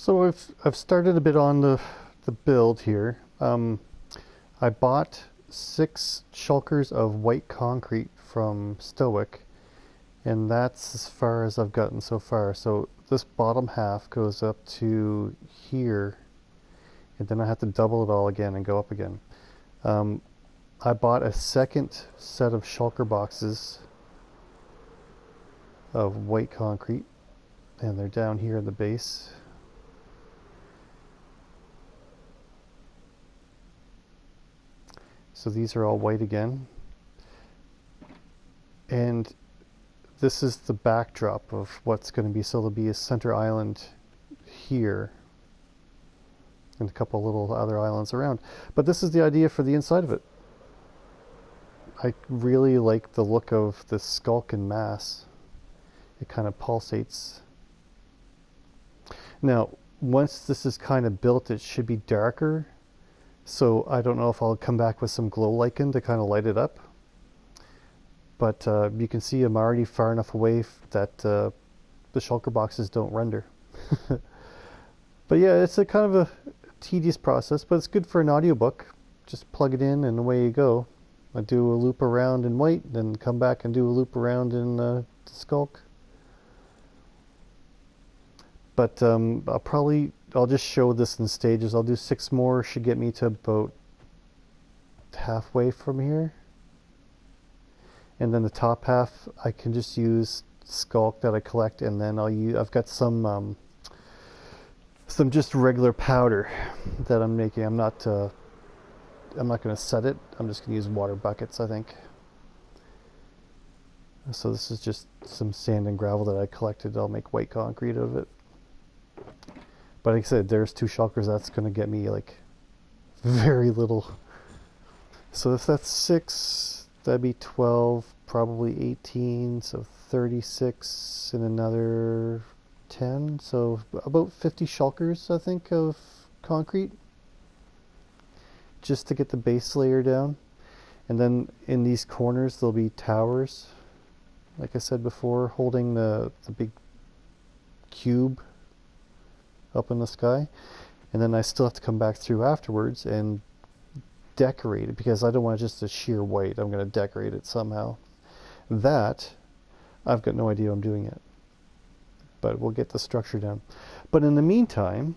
So I've started a bit on the build here. I bought 6 shulkers of white concrete from Stoic, and that's as far as I've gotten so far. So this bottom half goes up to here, and then I have to double it all again and go up again. I bought a second set of shulker boxes of white concrete, and they're down here at the base. So these are all white again. And this is the backdrop of what's going to be. So there'll be a center island here and a couple little other islands around. But this is the idea for the inside of it. I really like the look of the skulk and mass. It kind of pulsates. Now, once this is kind of built, it should be darker. So I don't know if I'll come back with some glow lichen to kind of light it up. But you can see I'm already far enough away that the shulker boxes don't render. But yeah, it's a kind of a tedious process, but it's good for an audiobook. Just plug it in and away you go. I do a loop around in white, then come back and do a loop around in skulk. But I'll just show this in stages. I'll do 6 more, should get me to about halfway from here. And then the top half, I can just use skulk that I collect, and then I've got some just regular powder that I'm making. I'm not going to set it. I'm just going to use water buckets, I think. So this is just some sand and gravel that I collected. I'll make white concrete of it. But like I said, there's 2 shulkers. That's going to get me like very little. So if that's 6, that'd be 12, probably 18. So 36 and another 10. So about 50 shulkers, I think, of concrete. Just to get the base layer down. And then in these corners, there'll be towers. Like I said before, holding the big cube up in the sky, and then I still have to come back through afterwards and decorate it, because I don't want just a sheer white. I'm going to decorate it somehow. That I've got no idea I'm doing yet, but we'll get the structure down. But in the meantime,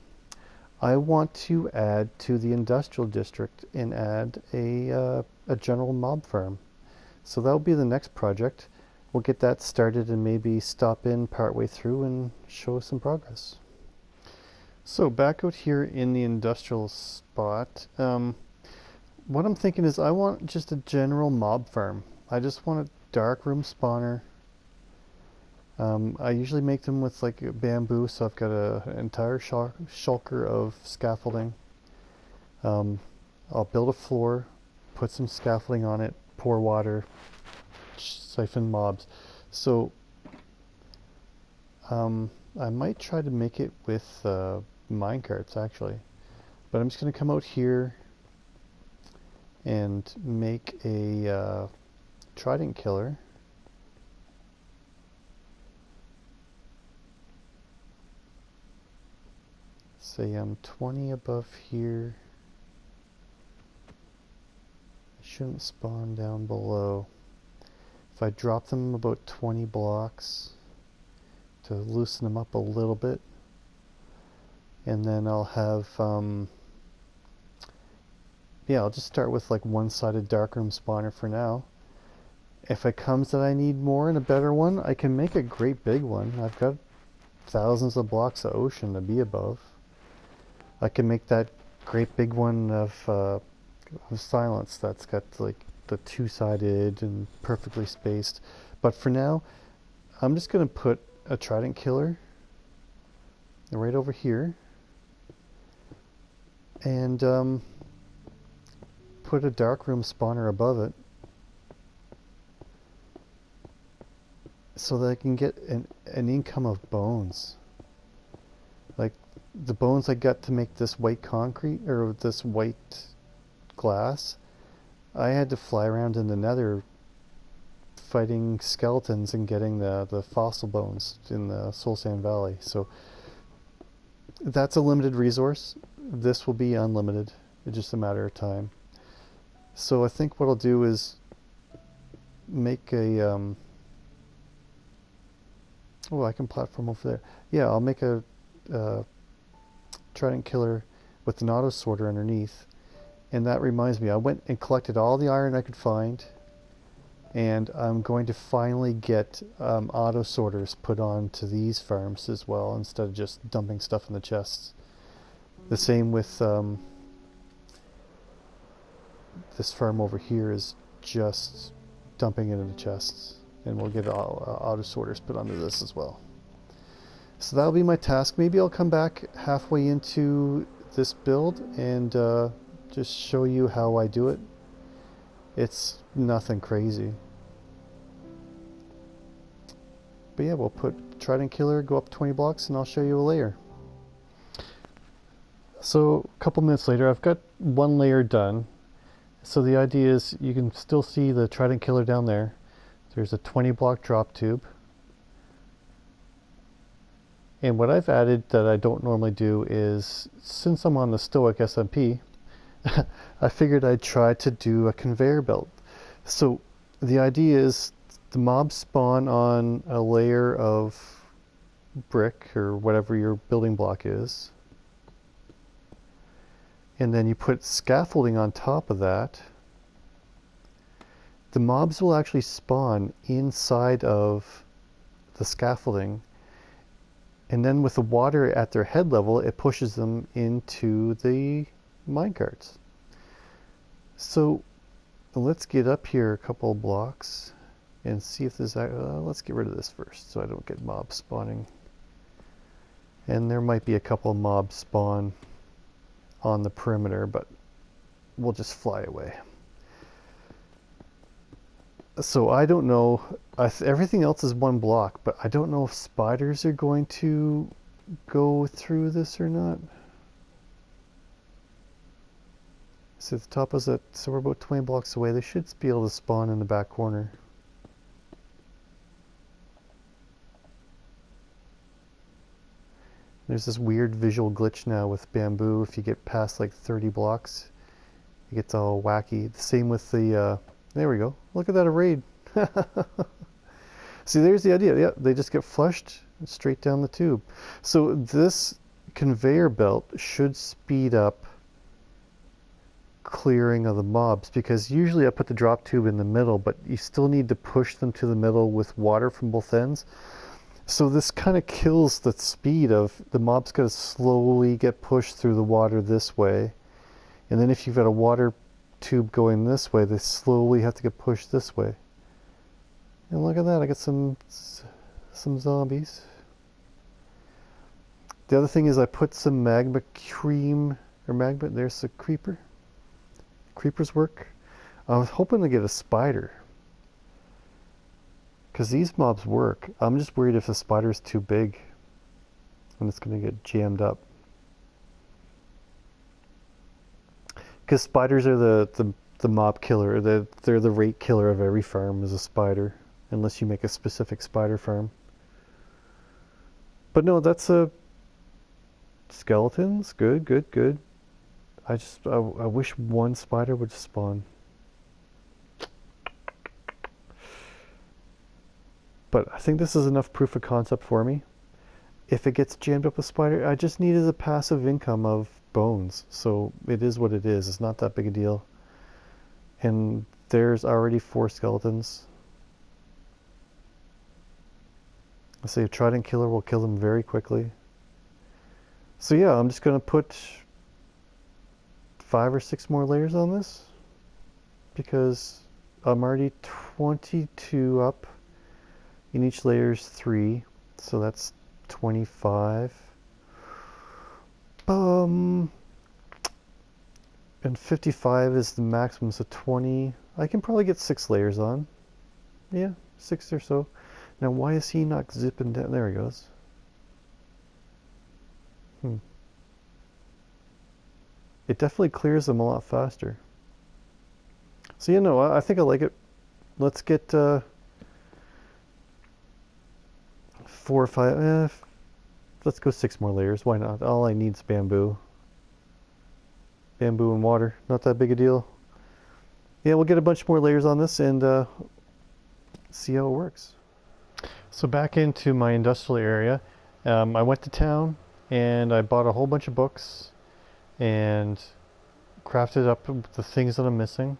I want to add to the industrial district and add a general mob farm. So that'll be the next project. We'll get that started and maybe stop in partway through and show some progress. So back out here in the industrial spot, what I'm thinking is I want just a general mob farm. I just want a darkroom spawner. I usually make them with like bamboo, so I've got an entire shulker of scaffolding. I'll build a floor, put some scaffolding on it, pour water, siphon mobs. So I might try to make it with minecarts actually, but I'm just going to come out here and make a trident killer. Say I'm 20 above here. I shouldn't spawn down below. If I drop them about 20 blocks to loosen them up a little bit, and then I'll have yeah, I'll just start with like one-sided darkroom spawner for now. If it comes that I need more and a better one, I can make a great big one. I've got thousands of blocks of ocean to be above. I can make that great big one of silence that's got like the 2-sided and perfectly spaced. But for now, I'm just going to put a trident killer right over here, and put a darkroom spawner above it, so that I can get an income of bones. Like the bones I got to make this white concrete, or this white glass, I had to fly around in the nether fighting skeletons and getting the fossil bones in the Soul Sand Valley. So That's a limited resource. This will be unlimited. It's just a matter of time. So I think what I'll do is make a oh, I can platform over there. Yeah, I'll make a trident killer with an auto sorter underneath. And that reminds me, I went and collected all the iron I could find, and I'm going to finally get auto sorters put on to these farms as well, instead of just dumping stuff in the chests. The same with this farm over here is just dumping it in the chests, and we'll get auto sorters put onto this as well. So that'll be my task. Maybe I'll come back halfway into this build and just show you how I do it. It's nothing crazy. But yeah, we'll put Trident Killer, go up 20 blocks, and I'll show you a layer. So a couple minutes later, I've got one layer done. So the idea is you can still see the Trident Killer down there. There's a 20 block drop tube. And what I've added that I don't normally do is, since I'm on the Stoic SMP, I figured I'd try to do a conveyor belt. So the idea is the mobs spawn on a layer of brick or whatever your building block is. And then you put scaffolding on top of that. The mobs will actually spawn inside of the scaffolding. And then with the water at their head level, it pushes them into the minecarts. So let's get up here a couple of blocks and see if there's let's get rid of this first so I don't get mobs spawning. And there might be a couple of mobs spawn on the perimeter, but we'll just fly away. So I don't know, everything else is one block, but I don't know if spiders are going to go through this or not. So the top is at, so we're about 20 blocks away. They should be able to spawn in the back corner. There's this weird visual glitch now with bamboo. If you get past like 30 blocks, it gets all wacky. The same with the, there we go. Look at that array. See, there's the idea. Yeah, they just get flushed straight down the tube. So this conveyor belt should speed up clearing of the mobs, because usually I put the drop tube in the middle, but you still need to push them to the middle with water from both ends. So this kind of kills the speed of the mobs. Got to slowly get pushed through the water this way, and then if you've got a water tube going this way, they slowly have to get pushed this way. And look at that, I got some zombies. The other thing is I put some magma cream, or magma, there's a creeper. Creepers work. I was hoping to get a spider, because these mobs work. I'm just worried if the spider's too big and it's going to get jammed up. Because spiders are the mob killer. They're the rate killer of every farm is a spider, unless you make a specific spider farm. But no, that's a skeletons. Good, good, good. I wish one spider would spawn. But I think this is enough proof of concept for me. If it gets jammed up with spider, I just needed a passive income of bones. So it is what it is. It's not that big a deal. And there's already 4 skeletons. I say a trident killer will kill them very quickly. So yeah, I'm just going to put 5 or 6 more layers on this, because I'm already 22 up. In each layer is 3, so that's 25. And 55 is the maximum, so 20. I can probably get 6 layers on. Yeah, 6 or so. Now why is he not zipping down? There he goes. It definitely clears them a lot faster. So you know, I think I like it. Let's get 4 or 5, let's go 6 more layers. Why not? All I need is bamboo. Bamboo and water. Not that big a deal. Yeah, we'll get a bunch more layers on this and see how it works. So back into my industrial area. I went to town and I bought a whole bunch of books and crafted up the things that I'm missing.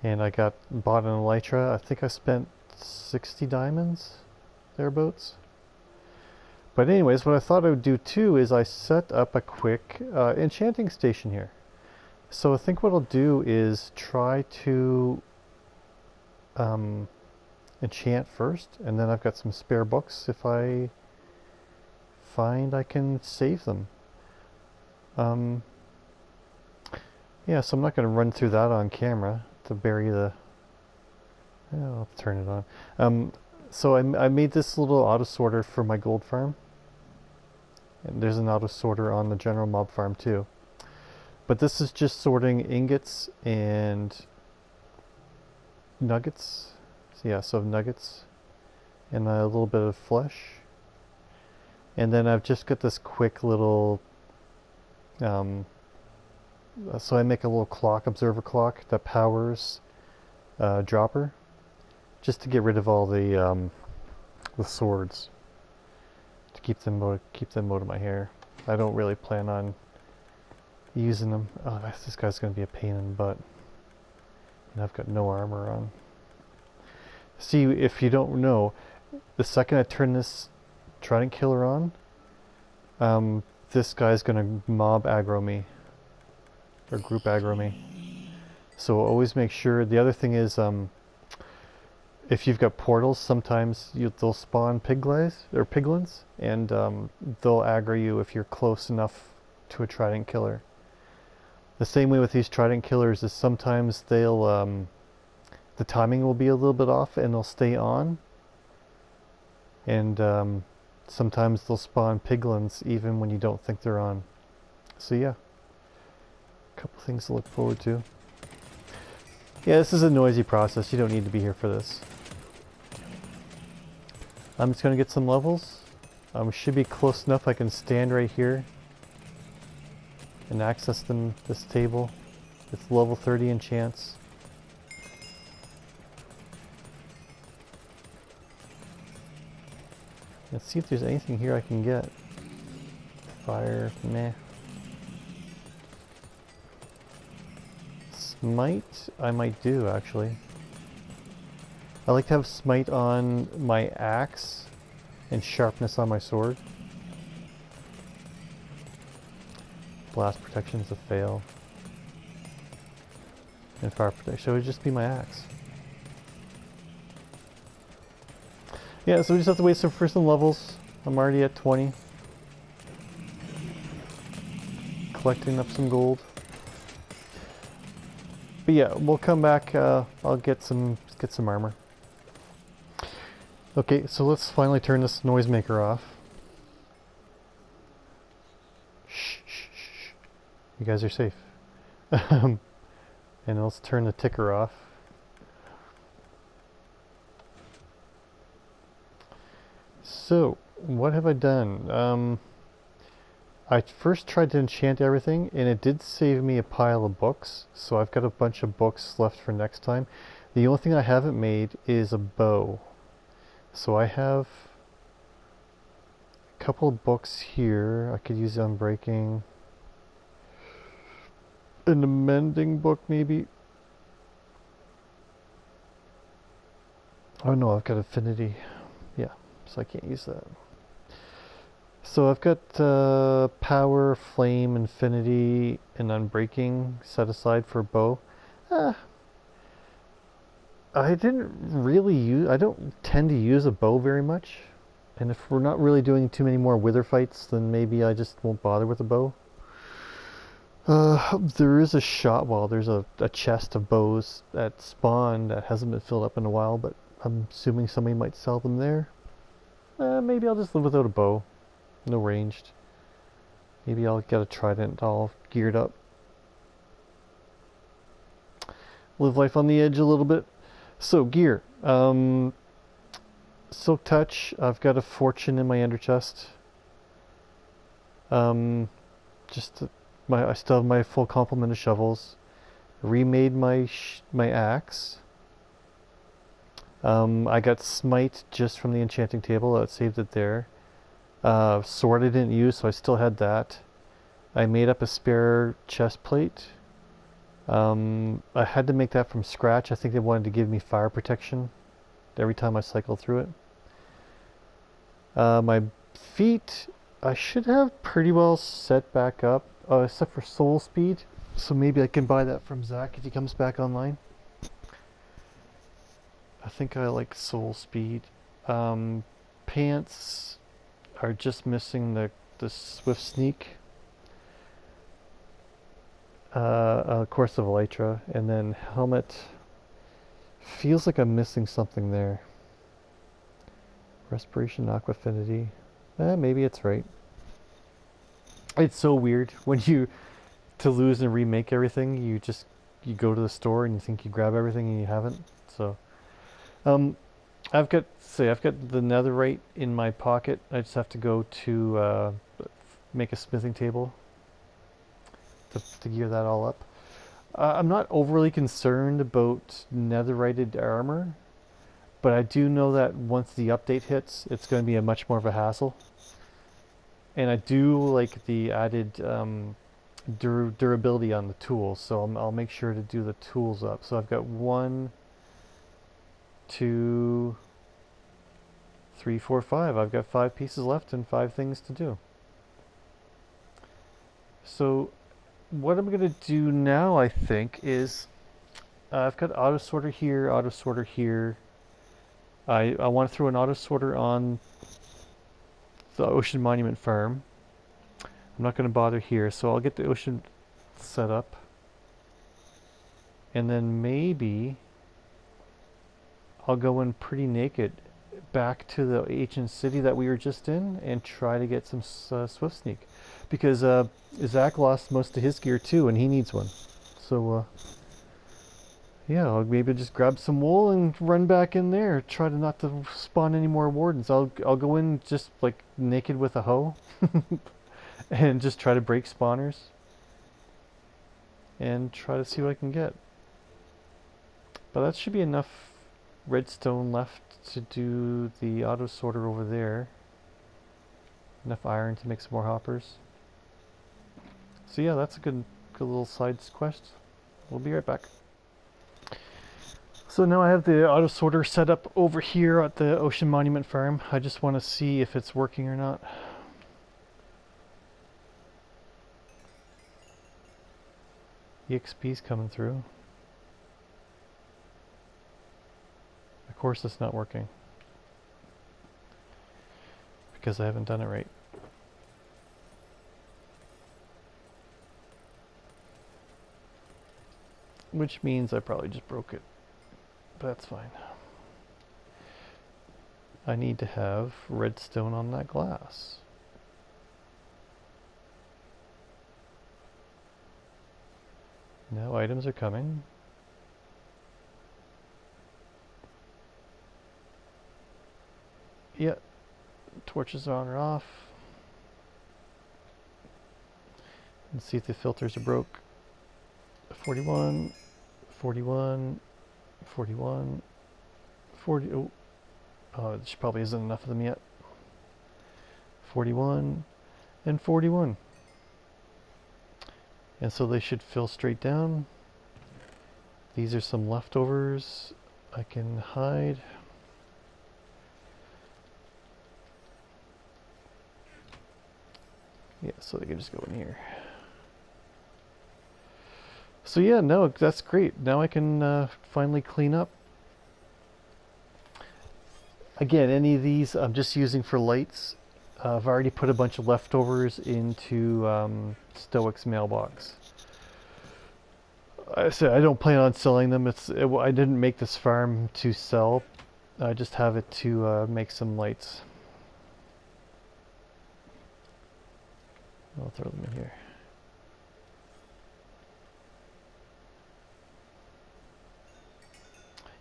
And I bought an elytra. I think I spent 60 diamonds, thereabouts. But anyways, what I thought I would do too is I set up a quick enchanting station here. So I think what I'll do is try to enchant first, and then I've got some spare books if I find I can save them. Yeah, so I'm not going to run through that on camera to bury the... I'll turn it on. So I made this little auto sorter for my gold farm. And there's an auto sorter on the general mob farm too. But this is just sorting ingots and nuggets. So yeah, so nuggets and a little bit of flesh. And then I've just got this quick little so I make a little clock, observer clock, that powers dropper, just to get rid of all the swords, to keep them out of my hair. I don't really plan on using them. Oh, this guy's going to be a pain in the butt, and I've got no armor on. See, if you don't know, the second I turn this trident killer on, this guy's going to mob aggro me. Or group aggro me. So always make sure. The other thing is, if you've got portals, sometimes they'll spawn piglins, and they'll aggro you if you're close enough to a trident killer. The same way with these trident killers is sometimes they'll the timing will be a little bit off and they'll stay on, and sometimes they'll spawn piglins even when you don't think they're on. So yeah. Couple things to look forward to. Yeah, this is a noisy process. You don't need to be here for this. I'm just going to get some levels. Should be close enough I can stand right here and access this table. It's level 30 enchants. Let's see if there's anything here I can get. Fire, meh. Smite, I might do actually. I like to have smite on my axe and sharpness on my sword. Blast protection is a fail. And fire protection would just be my axe. Yeah, so we just have to wait for some levels. I'm already at 20. Collecting up some gold. But yeah, we'll come back. I'll get some armor. Okay, so let's finally turn this noisemaker off. Shh, shh, shh. You guys are safe. And let's turn the ticker off. So, what have I done? I first tried to enchant everything, and it did save me a pile of books, so I've got a bunch of books left for next time. The only thing I haven't made is a bow. So I have a couple of books here. I could use Unbreaking. An amending book, maybe. Oh no, I've got Affinity. Yeah, so I can't use that. So I've got Power, Flame, Infinity, and Unbreaking set aside for bow. I don't tend to use a bow very much. And if we're not really doing too many more wither fights, then maybe I just won't bother with a bow. There is there's a chest of bows at spawn that hasn't been filled up in a while, but I'm assuming somebody might sell them there. Maybe I'll just live without a bow. No ranged. Maybe I'll get a trident all geared up. Live life on the edge a little bit. So, gear. Silk Touch. I've got a fortune in my ender chest. Just I still have my full complement of shovels. Remade my axe. I got smite just from the enchanting table. I saved it there. Sword I didn't use, so I still had that. I made up a spare chest plate. I had to make that from scratch. I think they wanted to give me fire protection every time I cycled through it. My feet, I should have pretty well set back up, except for soul speed. So maybe I can buy that from Zach if he comes back online. I think I like soul speed. Pants are just missing the swift sneak. Of course the elytra, and then helmet. Feels like I'm missing something there. Respiration, aqua affinity. Maybe it's right. It's so weird when you to lose and remake everything. You go to the store and you think you grab everything and you haven't. So, I've got the netherite in my pocket. I just have to go to make a smithing table to gear that all up. I'm not overly concerned about netherited armor, but I do know that once the update hits, it's going to be a much more of a hassle. And I do like the added durability on the tools, so I'll make sure to do the tools up. So I've got 1, 2, 3, 4, 5. I've got 5 pieces left and 5 things to do. So what I'm going to do now, I think, is I've got auto sorter here, auto sorter here. I want to throw an auto sorter on the Ocean Monument Farm. I'm not going to bother here, so I'll get the ocean set up. And then maybe I'll go in pretty naked back to the ancient city that we were just in and try to get some swift sneak. Because Zach lost most of his gear too, and he needs one. So, yeah, I'll maybe just grab some wool and run back in there. Try to not to spawn any more wardens. I'll go in just like naked with a hoe. And just try to break spawners. And try to see what I can get. But that should be enough redstone left to do the auto sorter over there. Enough iron to make some more hoppers. So yeah, that's a good little side quest. We'll be right back. So now I have the auto sorter set up over here at the Ocean Monument Farm. I just want to see if it's working or not. EXP's coming through. Of course it's not working. Because I haven't done it right. Which means I probably just broke it. But that's fine. I need to have redstone on that glass. Now items are coming. Yeah, torches are on or off. Let's see if the filters are broke. 41, 41, 41, 40. Oh, there probably isn't enough of them yet. 41 and 41. And so they should fill straight down. These are some leftovers I can hide. Yeah, so they can just go in here. So yeah, no, that's great. Now I can finally clean up. Again, any of these I'm just using for lights. I've already put a bunch of leftovers into Stoic's mailbox. I said I don't plan on selling them. I didn't make this farm to sell. I just have it to make some lights. I'll throw them in here.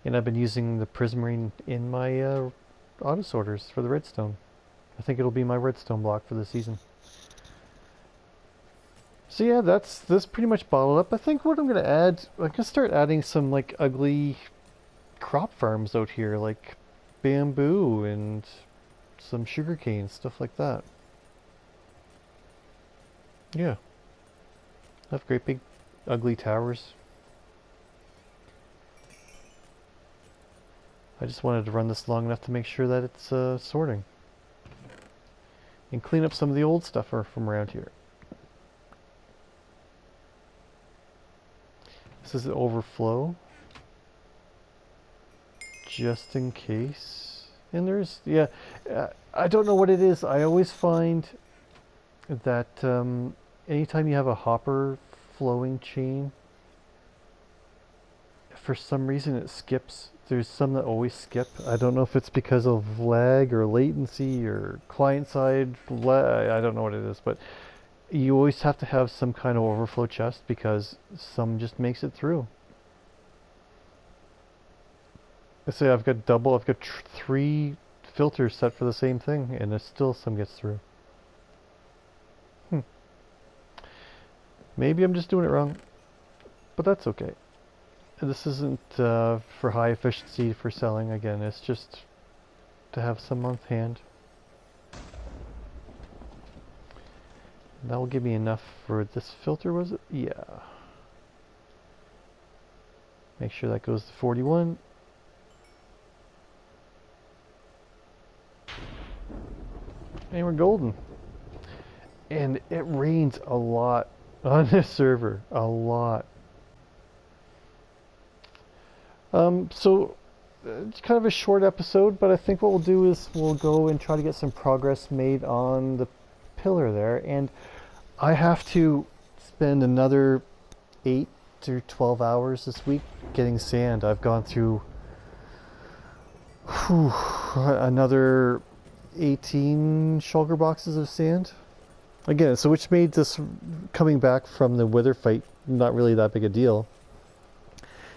And I've been using the prismarine in my auto sorters for the redstone. I think it'll be my redstone block for the season. So yeah, this pretty much bottled up. I think what I'm gonna add, I'm gonna start adding some like ugly crop farms out here, like bamboo and some sugarcane, stuff like that. Yeah, I have great big ugly towers. I just wanted to run this long enough to make sure that it's sorting. And clean up some of the old stuff from around here. This is an overflow. Just in case. And there's, yeah, I don't know what it is. I always find that anytime you have a hopper flowing chain, for some reason it skips. There's some that always skip. I don't know if it's because of lag or latency or client side lag. I don't know what it is, but you always have to have some kind of overflow chest because some just makes it through. Let's say I've got 3 filters set for the same thing and still some gets through. Maybe I'm just doing it wrong, but that's okay. This isn't for high efficiency for selling. Again, it's just to have some on hand. That will give me enough for this filter, was it? Yeah. Make sure that goes to 41. And we're golden. And it rains a lot on this server. A lot. So it's kind of a short episode, but I think what we'll do is we'll go and try to get some progress made on the pillar there. And I have to spend another 8 to 12 hours this week getting sand. I've gone through another 18 shulker boxes of sand. Again, so which made this coming back from the wither fight not really that big a deal.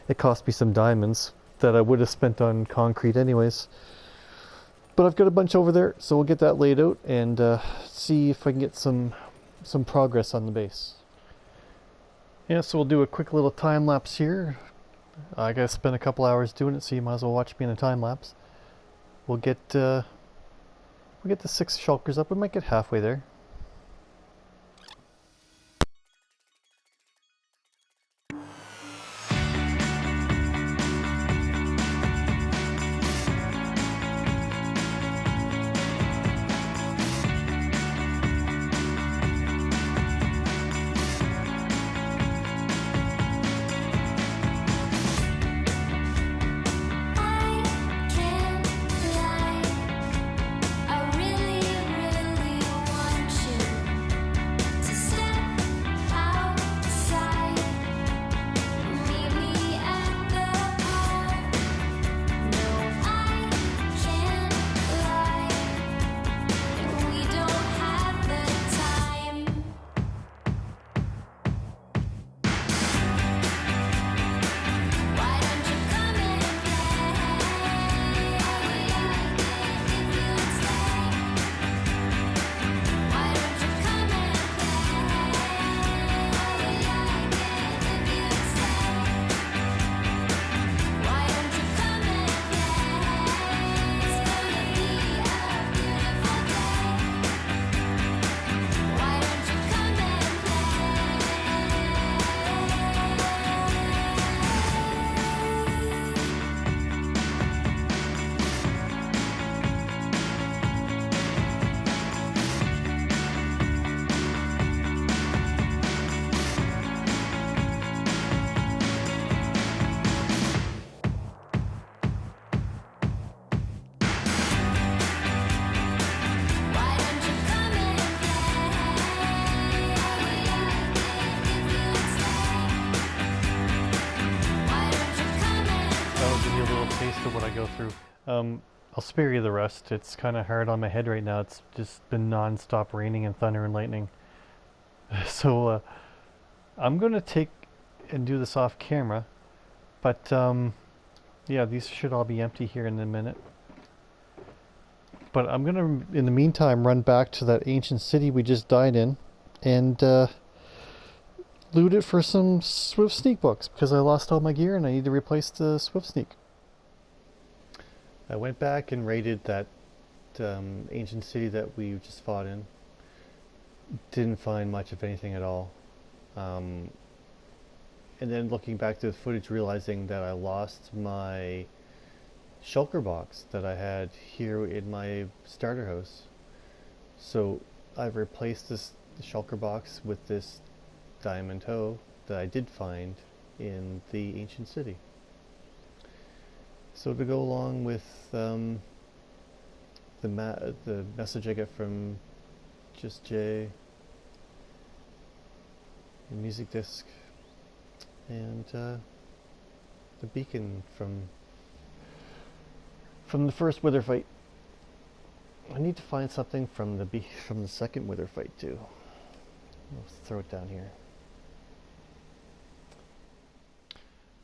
It cost me some diamonds that I would have spent on concrete anyways. But I've got a bunch over there, so we'll get that laid out and see if I can get some progress on the base. Yeah, so we'll do a quick little time lapse here. I gotta spend a couple hours doing it, so you might as well watch me in a time lapse. We'll get the 6 shulkers up. We might get halfway there. Of what I go through. I'll spare you the rest. It's kind of hard on my head right now. It's just been non-stop raining and thunder and lightning. So I'm going to take and do this off camera. But yeah, these should all be empty here in a minute. But I'm going to, in the meantime, run back to that ancient city we just died in and loot it for some Swift Sneak books because I lost all my gear and I need to replace the Swift Sneak. I went back and raided that ancient city that we just fought in. Didn't find much of anything at all. And then looking back to the footage, realizing that I lost my shulker box that I had here in my starter house. So I've replaced the shulker box with this diamond toe that I did find in the ancient city. So to go along with the message I get from Just Jay, the music disc, and the beacon from the first wither fight. I need to find something from the second wither fight too. Let's throw it down here.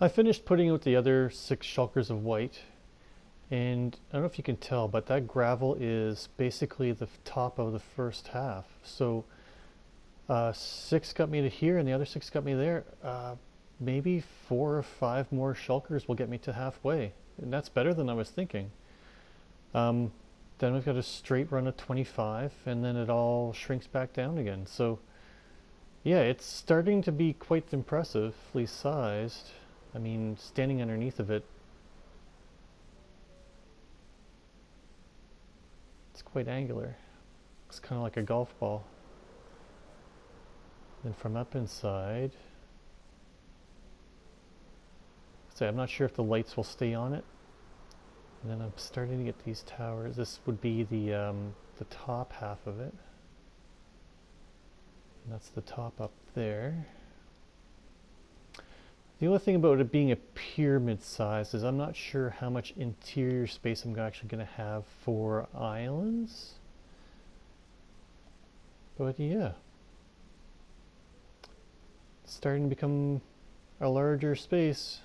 I finished putting out the other 6 shulkers of white, and I don't know if you can tell, but that gravel is basically the top of the first half. So 6 got me to here and the other 6 got me there. Maybe 4 or 5 more shulkers will get me to halfway, and that's better than I was thinking. Then we've got a straight run of 25 and then it all shrinks back down again. So yeah, it's starting to be quite impressively sized. I mean, standing underneath of it, it's quite angular. It's kind of like a golf ball. Then from up inside, so I'm not sure if the lights will stay on it. And then I'm starting to get these towers. This would be the top half of it. And that's the top up there. The only thing about it being a pyramid size is I'm not sure how much interior space I'm actually going to have for islands. But yeah, it's starting to become a larger space.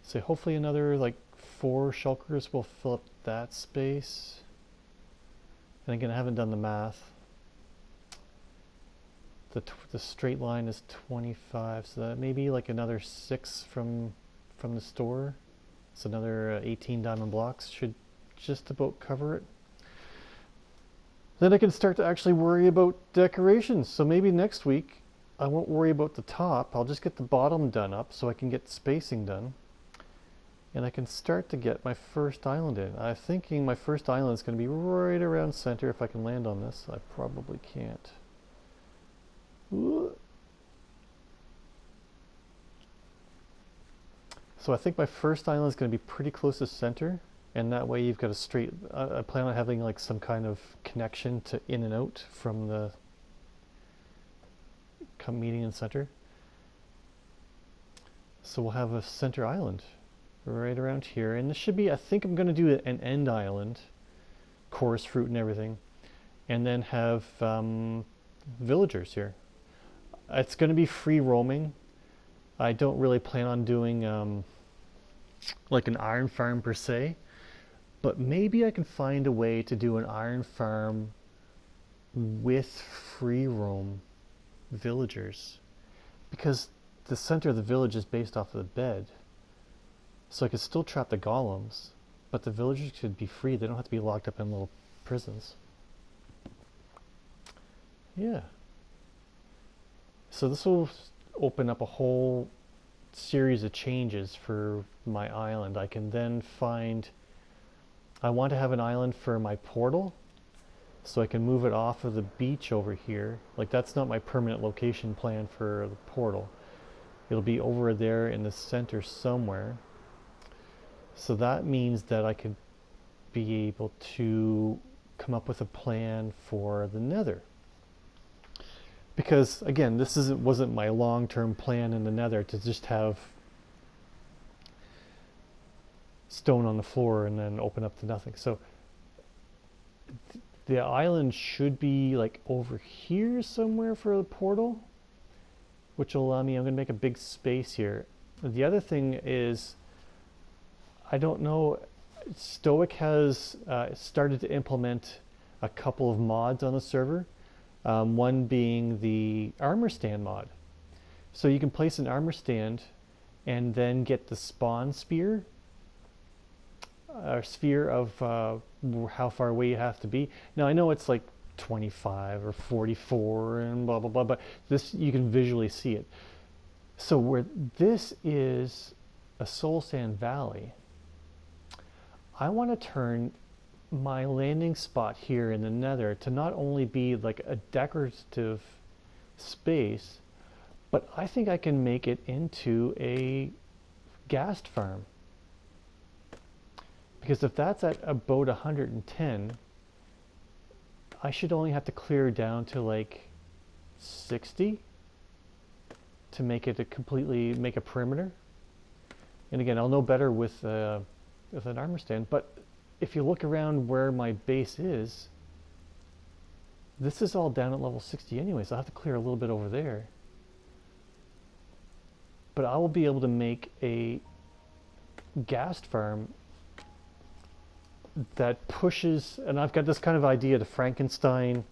So hopefully another like 4 shulkers will fill up that space. And again, I haven't done the math. The straight line is 25, so that maybe like another 6 from the store. So another 18 diamond blocks should just about cover it. Then I can start to actually worry about decorations. So maybe next week I won't worry about the top. I'll just get the bottom done up so I can get spacing done. And I can start to get my first island in. I'm thinking my first island is going to be right around center if I can land on this. I probably can't. So I think my first island is going to be pretty close to center, and that way you've got a straight, I plan on having like some kind of connection to in and out from the meeting in center. So we'll have a center island right around here, and this should be, I think I'm going to do an end island, chorus fruit and everything, and then have villagers here. It's going to be free roaming. I don't really plan on doing like an iron farm per se, but maybe I can find a way to do an iron farm with free roam villagers, because the center of the village is based off of the bed. So I could still trap the golems, but the villagers could be free. They don't have to be locked up in little prisons. Yeah. So this will open up a whole series of changes for my island. I can then find, I want to have an island for my portal, so I can move it off of the beach over here. Like, that's not my permanent location plan for the portal. It'll be over there in the center somewhere. So that means that I could be able to come up with a plan for the nether. Because again, this wasn't my long-term plan in the nether to just have stone on the floor and then open up to nothing. So the island should be like over here somewhere for the portal, which will allow me, I'm going to make a big space here. The other thing is, I don't know, Stoic has started to implement a couple of mods on the server. one being the armor stand mod. So you can place an armor stand and then get the spawn sphere, or sphere of how far away you have to be. Now I know it's like 25 or 44 and blah blah blah, but this, you can visually see it. So where this is a soul sand valley, I want to turn my landing spot here in the nether to not only be like a decorative space, but I think I can make it into a ghast farm. Because if that's at about 110, I should only have to clear down to like 60 to make it make a perimeter. And again, I'll know better with an armor stand, but if you look around where my base is, this is all down at level 60 anyway, so I'll have to clear a little bit over there. But I will be able to make a ghast farm that pushes, and I've got this kind of idea to Frankenstein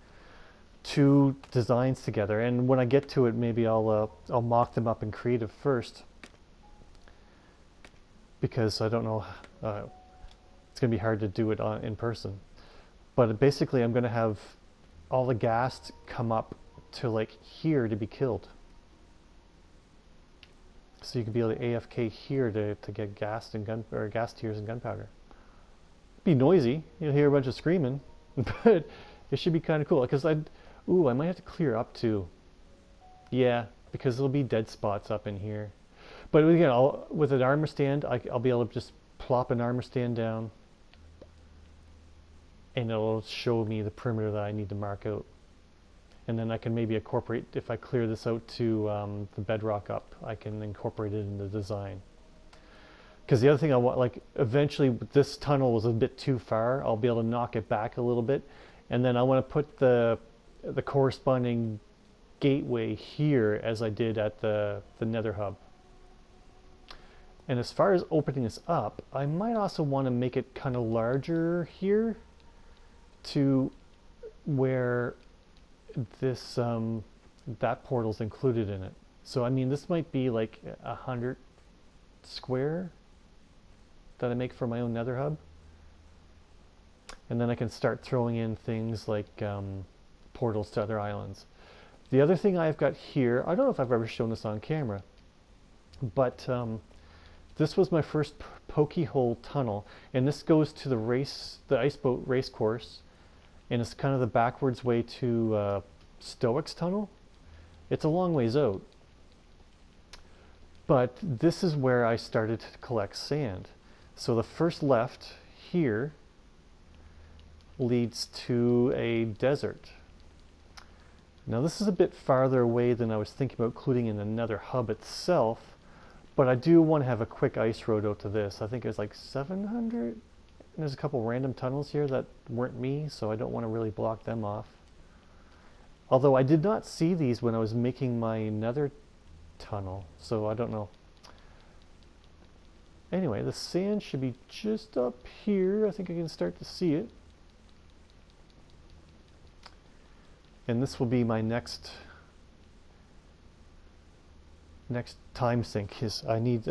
two designs together, and when I get to it, maybe I'll mock them up in creative first, because I don't know, it's going to be hard to do it in person. But basically I'm going to have all the ghast come up to like here to be killed. So you could be able to AFK here to get ghast and ghast tears and gunpowder. Be noisy, you'll hear a bunch of screaming, but it should be kind of cool. Because I might have to clear up too. Yeah, because there'll be dead spots up in here. But again, with an armor stand, I'll be able to just plop an armor stand down, and it'll show me the perimeter that I need to mark out. And then I can maybe incorporate, if I clear this out to the bedrock up, I can incorporate it in the design. Because the other thing I want, like eventually this tunnel was a bit too far, I'll be able to knock it back a little bit, and then I want to put the corresponding gateway here as I did at the nether hub. And as far as opening this up, I might also want to make it kind of larger here to where this that portal's included in it. So I mean, this might be like 100 square that I make for my own nether hub, and then I can start throwing in things like portals to other islands. The other thing I've got here, I don't know if I've ever shown this on camera, but this was my first pokey hole tunnel, and this goes to the ice boat race course, and it's kind of the backwards way to Stoic's tunnel. It's a long ways out, but this is where I started to collect sand. So the first left here leads to a desert. Now this is a bit farther away than I was thinking about including in the nether hub itself, but I do want to have a quick ice road out to this. I think it's like 700, and there's a couple random tunnels here that weren't me, so I don't want to really block them off. Although I did not see these when I was making my nether tunnel, so I don't know. Anyway, the sand should be just up here. I think I can start to see it. And this will be my next time sink. Is I need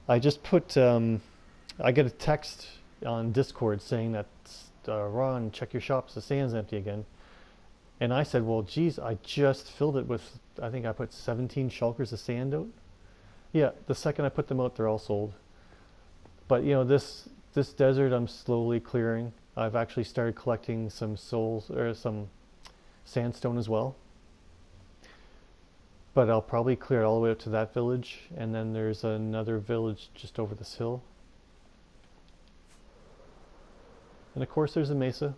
I just put I get a text on Discord saying that Ron, check your shops, the sand's empty again. And I said, well geez, I just filled it with, I think I put 17 shulkers of sand out. Yeah, the second I put them out, they're all sold. But you know, this desert I'm slowly clearing. I've actually started collecting some some sandstone as well. But I'll probably clear it all the way up to that village, and then there's another village just over this hill. And of course there's a mesa.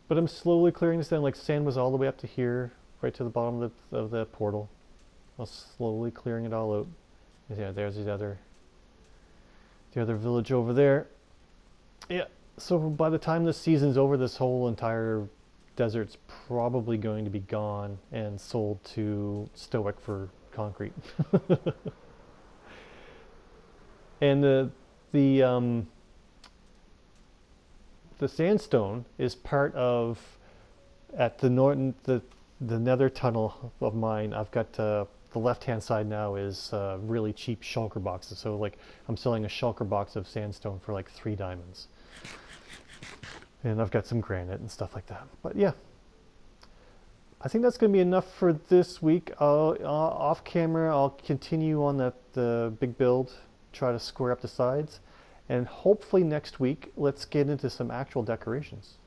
But I'm slowly clearing this down. Like sand was all the way up to here, right to the bottom of the portal. I'm slowly clearing it all out. Yeah, there's the other village over there. Yeah, so by the time this season's over, this whole entire desert's probably going to be gone and sold to Stoic for concrete. And the sandstone is part of, at the Norton, the nether tunnel of mine. I've got the left hand side now is really cheap shulker boxes. So like I'm selling a shulker box of sandstone for like 3 diamonds. And I've got some granite and stuff like that. But yeah, I think that's going to be enough for this week. Off camera, I'll continue on the big build, try to square up the sides. And hopefully next week, let's get into some actual decorations.